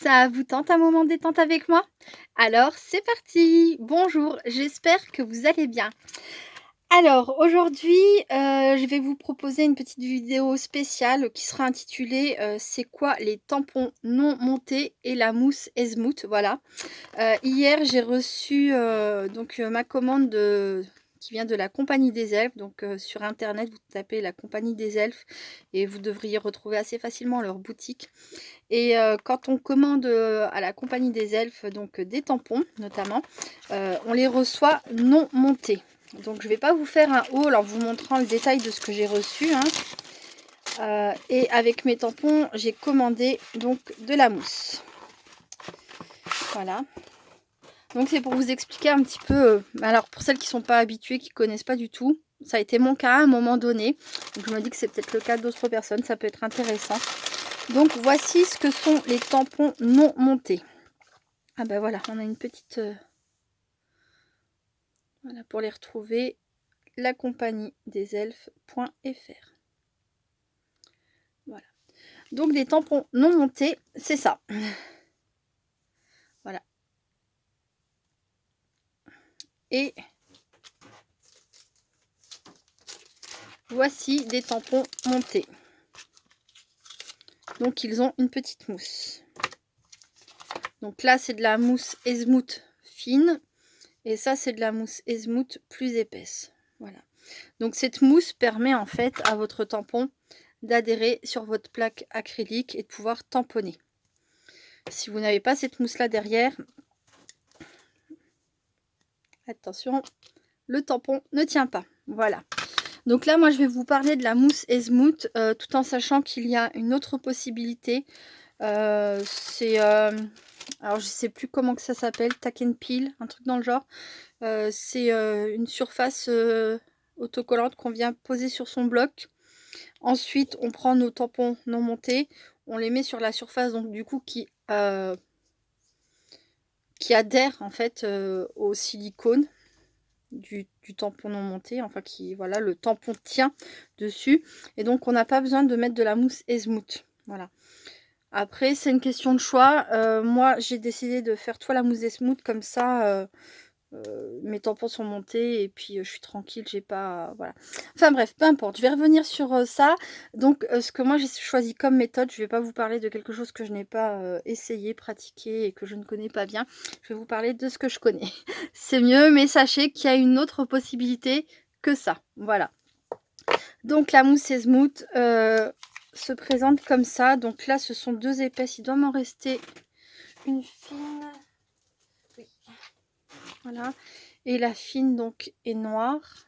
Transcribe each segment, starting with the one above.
Ça vous tente un moment détente avec moi? Alors c'est parti! Bonjour, j'espère que vous allez bien. Alors aujourd'hui, je vais vous proposer une petite vidéo spéciale qui sera intitulée, «C'est quoi les tampons non montés et la mousse Esmouth?» voilà. Hier j'ai reçu, ma commande qui vient de la Compagnie des Elfes, sur internet vous tapez la Compagnie des Elfes et vous devriez retrouver assez facilement leur boutique. Et quand on commande, à la Compagnie des Elfes, des tampons notamment, on les reçoit non montés. Donc je ne vais pas vous faire un haul en vous montrant le détail de ce que j'ai reçu, hein. Et avec mes tampons, j'ai commandé donc de la mousse. Voilà. Donc c'est pour vous expliquer un petit peu, alors pour celles qui ne sont pas habituées, qui ne connaissent pas du tout, ça a été mon cas à un moment donné. Donc je me dis que c'est peut-être le cas d'autres personnes, ça peut être intéressant. Donc voici ce que sont les tampons non montés. Ah ben voilà, on a une petite... voilà, pour les retrouver, la compagnie des elfes.fr. Voilà. Donc les tampons non montés, c'est ça. Voilà. Et voici des tampons montés. Donc ils ont une petite mousse. Donc là c'est de la mousse Esmouth fine. Et ça c'est de la mousse Esmouth plus épaisse. Voilà. Donc cette mousse permet en fait à votre tampon d'adhérer sur votre plaque acrylique et de pouvoir tamponner. Si vous n'avez pas cette mousse là derrière, attention, le tampon ne tient pas. Voilà. Donc là moi je vais vous parler de la mousse Esmouth, tout en sachant qu'il y a une autre possibilité. Alors je sais plus comment que ça s'appelle, tack and peel, un truc dans le genre. C'est une surface autocollante qu'on vient poser sur son bloc. Ensuite on prend nos tampons non montés, on les met sur la surface donc du coup qui adhère en fait au silicone du tampon non monté, enfin qui, voilà, le tampon tient dessus et donc on n'a pas besoin de mettre de la mousse Esmouth. Voilà. Après c'est une question de choix. Moi j'ai décidé de faire la mousse Esmouth comme ça. Mes tampons sont montés et puis je suis tranquille, j'ai pas, voilà. Enfin bref, peu importe, je vais revenir sur ça. Donc ce que moi j'ai choisi comme méthode, je vais pas vous parler de quelque chose que je n'ai pas essayé, pratiqué et que je ne connais pas bien. Je vais vous parler de ce que je connais. C'est mieux, mais sachez qu'il y a une autre possibilité que ça. Voilà. Donc la mousse Esmouth se présente comme ça. Donc là ce sont deux épaisses, il doit m'en rester une fine. Oui. Voilà. Et la fine donc est noire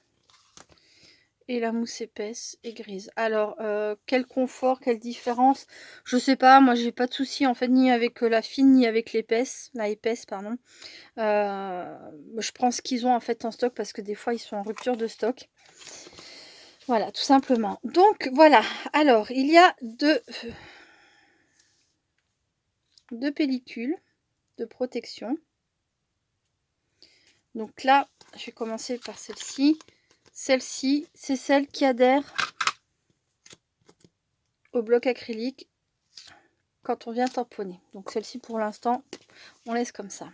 et la mousse épaisse est grise. Alors quel confort, quelle différence, je sais pas. Moi j'ai pas de souci en fait ni avec la fine ni avec l'épaisse, pardon. Je prends ce qu'ils ont en fait en stock parce que des fois ils sont en rupture de stock. Voilà, tout simplement. Donc voilà, alors il y a deux pellicules de protection. Donc là je vais commencer par celle-ci. Celle-ci, c'est celle qui adhère au bloc acrylique quand on vient tamponner. Donc celle-ci pour l'instant, on laisse comme ça.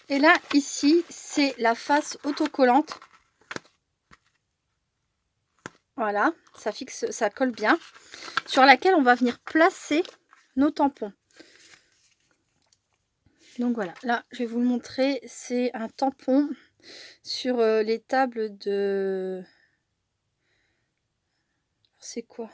Et là, ici, c'est la face autocollante. Voilà, ça fixe, ça colle bien. Sur laquelle on va venir placer nos tampons. Donc voilà, là, je vais vous le montrer. C'est un tampon sur les tables de... C'est quoi?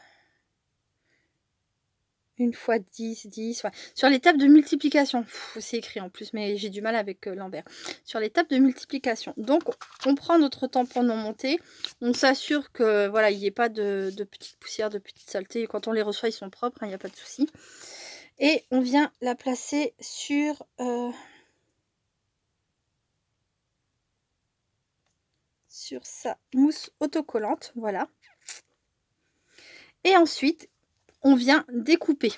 Une fois 10, 10, ouais. Sur les tables de multiplication, c'est écrit en plus, mais j'ai du mal avec Lambert. Sur les tables de multiplication. Donc, on prend notre tampon non monté. On s'assure que, voilà, il n'y ait pas de petites poussières, de petites saletés. Quand on les reçoit, ils sont propres, il n'y a pas de souci. Et on vient la placer sur... sur sa mousse autocollante, voilà. Et ensuite, on vient découper.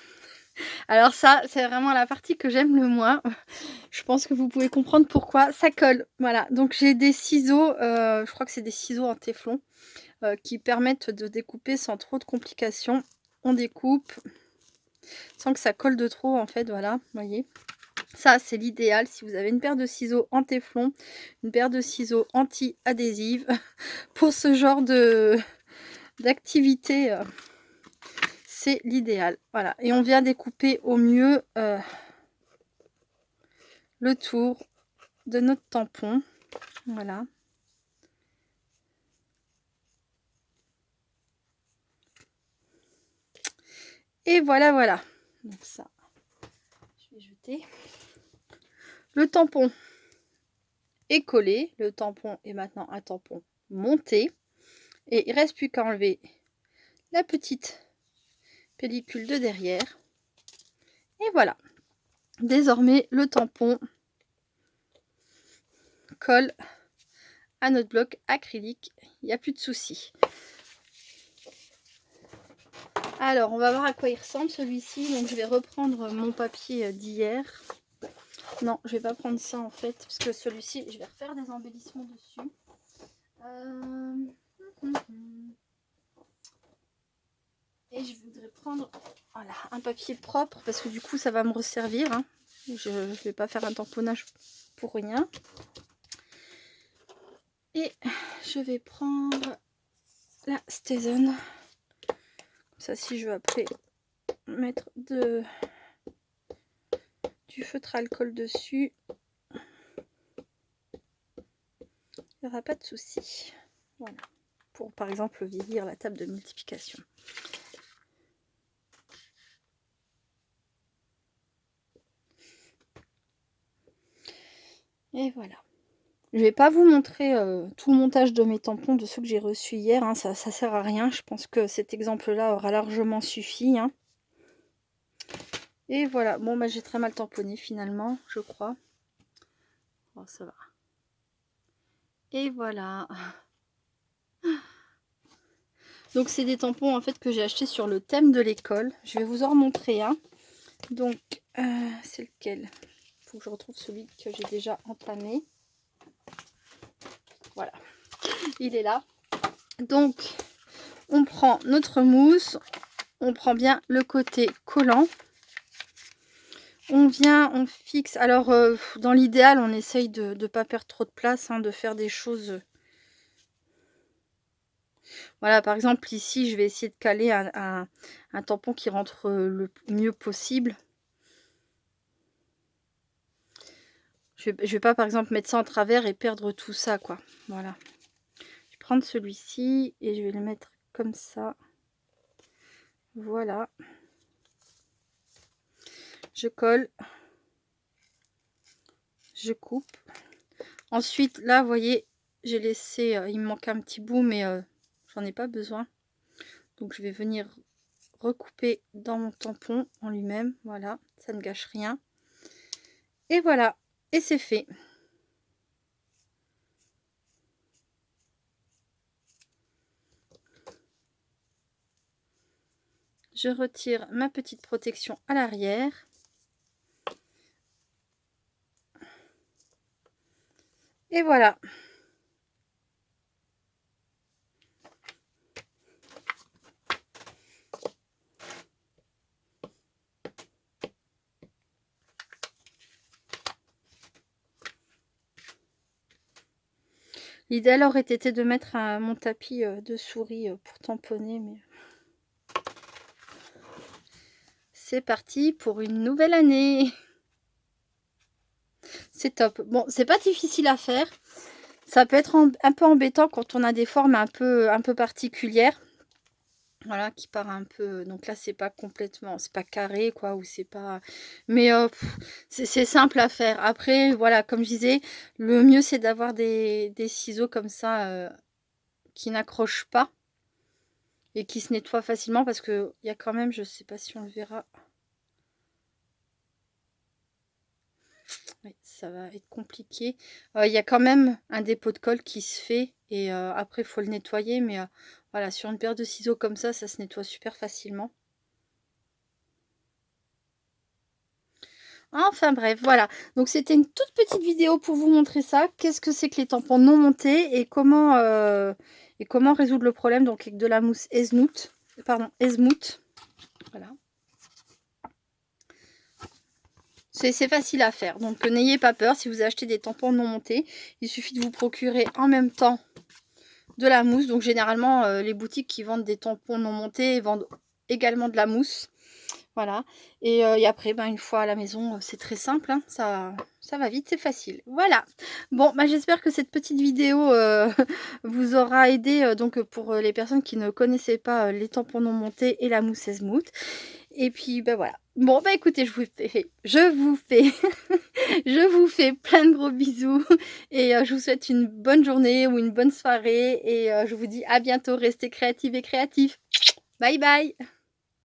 Alors ça, c'est vraiment la partie que j'aime le moins. Je pense que vous pouvez comprendre pourquoi. Ça colle, voilà. Donc j'ai des ciseaux, je crois que c'est des ciseaux en téflon, qui permettent de découper sans trop de complications. On découpe. sans que ça colle de trop en fait, voilà, vous voyez. Ça, c'est l'idéal si vous avez une paire de ciseaux en téflon, une paire de ciseaux anti-adhésive pour ce genre d'activité. C'est l'idéal. Voilà. Et on vient découper au mieux le tour de notre tampon. Voilà. Et voilà, voilà. Donc ça, je vais jeter. Le tampon est collé. Le tampon est maintenant un tampon monté. Et il ne reste plus qu'à enlever la petite pellicule de derrière. Et voilà. Désormais, le tampon colle à notre bloc acrylique. Il n'y a plus de souci. Alors, on va voir à quoi il ressemble celui-ci. Donc, je vais reprendre mon papier d'hier. Non, je vais pas prendre ça en fait, parce que celui-ci, je vais refaire des embellissements dessus. Et je voudrais prendre voilà, un papier propre, parce que du coup, ça va me resservir. Hein. Je ne vais pas faire un tamponnage pour rien. Et je vais prendre la Stézone. Ça, si je veux après mettre du feutre à alcool dessus, il n'y aura pas de souci. Voilà. Pour par exemple vieillir la table de multiplication. Et voilà. Je vais pas vous montrer tout le montage de mes tampons, de ceux que j'ai reçus hier. Hein, ça sert à rien. Je pense que cet exemple-là aura largement suffi. Hein. Et voilà. Bon, bah, j'ai très mal tamponné finalement, je crois. Oh, ça va. Et voilà. Donc, c'est des tampons en fait que j'ai achetés sur le thème de l'école. Je vais vous en remontrer un. Donc, c'est lequel? Il faut que je retrouve celui que j'ai déjà entamé. Voilà. Il est là. Donc, on prend notre mousse. On prend bien le côté collant. On vient, on fixe. Alors, dans l'idéal, on essaye de ne pas perdre trop de place, hein, de faire des choses. Voilà, par exemple, ici, je vais essayer de caler un tampon qui rentre le mieux possible. Je vais pas, par exemple, mettre ça en travers et perdre tout ça, quoi. Voilà. Je vais prendre celui-ci et je vais le mettre comme ça. Voilà. Je colle. Je coupe. Ensuite, là, vous voyez, j'ai laissé, il me manque un petit bout, mais j'en ai pas besoin. Donc, je vais venir recouper dans mon tampon en lui-même. Voilà, ça ne gâche rien. Et voilà, et c'est fait. Je retire ma petite protection à l'arrière. Et voilà. L'idéal aurait été de mettre mon tapis de souris pour tamponner, mais c'est parti pour une nouvelle année. C'est top. Bon, c'est pas difficile à faire. Ça peut être un peu embêtant quand on a des formes un peu particulières. Voilà, qui part un peu. Donc là, c'est pas complètement, c'est pas carré, quoi, ou c'est pas. Mais c'est simple à faire. Après, voilà, comme je disais, le mieux c'est d'avoir des ciseaux comme ça qui n'accrochent pas et qui se nettoient facilement parce que il y a quand même, je sais pas si on le verra. Oui, ça va être compliqué. Il y a quand même un dépôt de colle qui se fait et après il faut le nettoyer, mais voilà, sur une paire de ciseaux comme ça se nettoie super facilement. Enfin bref, voilà. Donc c'était une toute petite vidéo pour vous montrer ça. Qu'est-ce que c'est que les tampons non montés et comment résoudre le problème donc avec de la mousse Esmouth. Pardon, Esmouth. Voilà. C'est facile à faire, donc n'ayez pas peur si vous achetez des tampons non montés. Il suffit de vous procurer en même temps de la mousse. Donc généralement, les boutiques qui vendent des tampons non montés vendent également de la mousse. Voilà. Et après, ben, une fois à la maison, c'est très simple. Hein, ça va vite, c'est facile. Voilà. Bon, bah, j'espère que cette petite vidéo vous aura aidé. Donc pour les personnes qui ne connaissaient pas les tampons non montés et la mousse Esmouth. Et puis, ben voilà. Bon, bah écoutez, je vous fais plein de gros bisous. Et je vous souhaite une bonne journée ou une bonne soirée. Et je vous dis à bientôt. Restez créatives et créatifs. Bye bye.